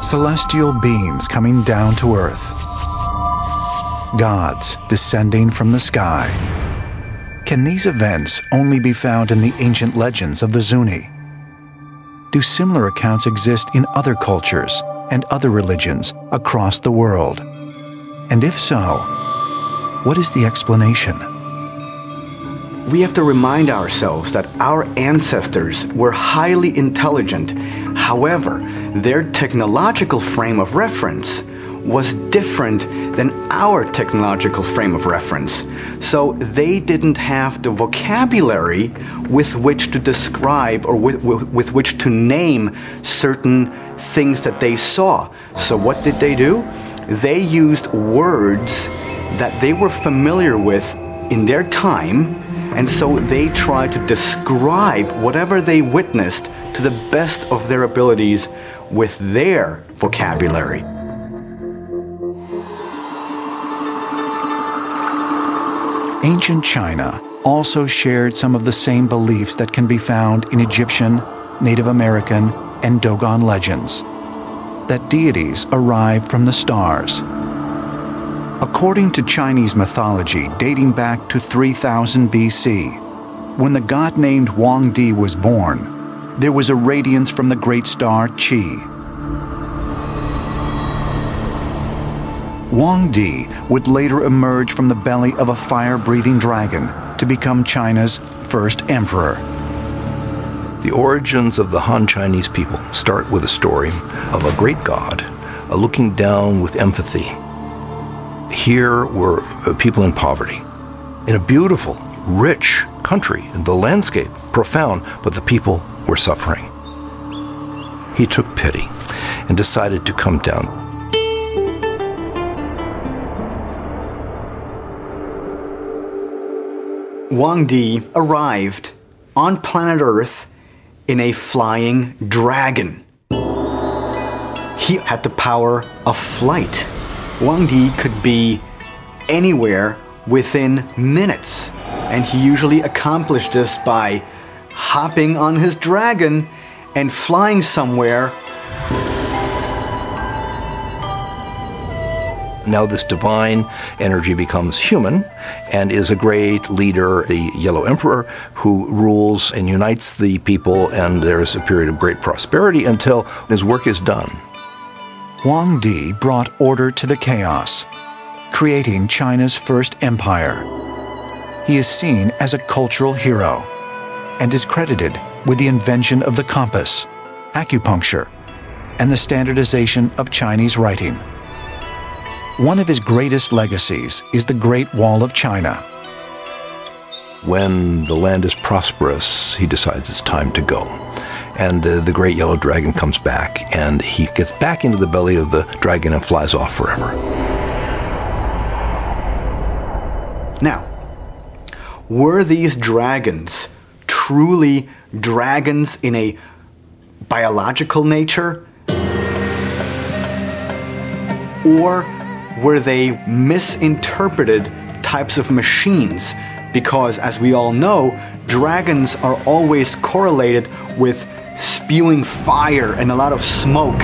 celestial beings coming down to earth, gods descending from the sky. Can these events only be found in the ancient legends of the Zuni? Do similar accounts exist in other cultures and other religions across the world? And if so, what is the explanation? We have to remind ourselves that our ancestors were highly intelligent. However, their technological frame of reference was different than our technological frame of reference. So they didn't have the vocabulary with which to describe or with which to name certain things that they saw. So what did they do? They used words that they were familiar with in their time, and so they tried to describe whatever they witnessed to the best of their abilities with their vocabulary. Ancient China also shared some of the same beliefs that can be found in Egyptian, Native American, and Dogon legends, that deities arrived from the stars. According to Chinese mythology dating back to 3000 BC, when the god named Wang Di was born, there was a radiance from the great star Qi. Wang Di would later emerge from the belly of a fire-breathing dragon to become China's first emperor. The origins of the Han Chinese people start with a story of a great god looking down with empathy. Here were people in poverty, in a beautiful, rich country, the landscape profound, but the people were suffering. He took pity and decided to come down. Wang Di arrived on planet Earth in a flying dragon. He had the power of flight. Wang Di could be anywhere within minutes, and he usually accomplished this by hopping on his dragon and flying somewhere. Now this divine energy becomes human and is a great leader, the Yellow Emperor, who rules and unites the people, and there is a period of great prosperity until his work is done. Wang Di brought order to the chaos, creating China's first empire. He is seen as a cultural hero and is credited with the invention of the compass, acupuncture, and the standardization of Chinese writing. One of his greatest legacies is the Great Wall of China. When the land is prosperous, he decides it's time to go. And the great yellow dragon comes back, and he gets back into the belly of the dragon and flies off forever. Now, were these dragons truly dragons in a biological nature? Or were they misinterpreted types of machines? Because, as we all know, dragons are always correlated with spewing fire and a lot of smoke.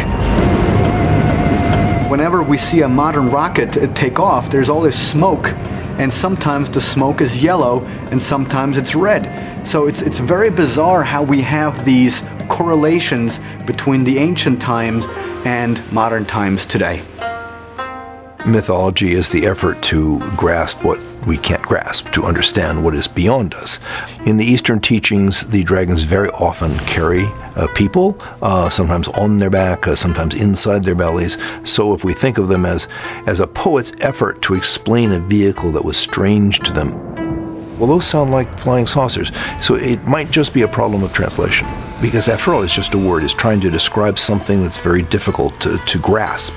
Whenever we see a modern rocket take off, there's all this smoke, and sometimes the smoke is yellow and sometimes it's red. So it's very bizarre how we have these correlations between the ancient times and modern times today. Mythology is the effort to grasp what we can't grasp, to understand what is beyond us. In the Eastern teachings, the dragons very often carry people, sometimes on their back, sometimes inside their bellies. So if we think of them as a poet's effort to explain a vehicle that was strange to them, well, those sound like flying saucers. So it might just be a problem of translation, because after all, it's just a word. It's trying to describe something that's very difficult to grasp.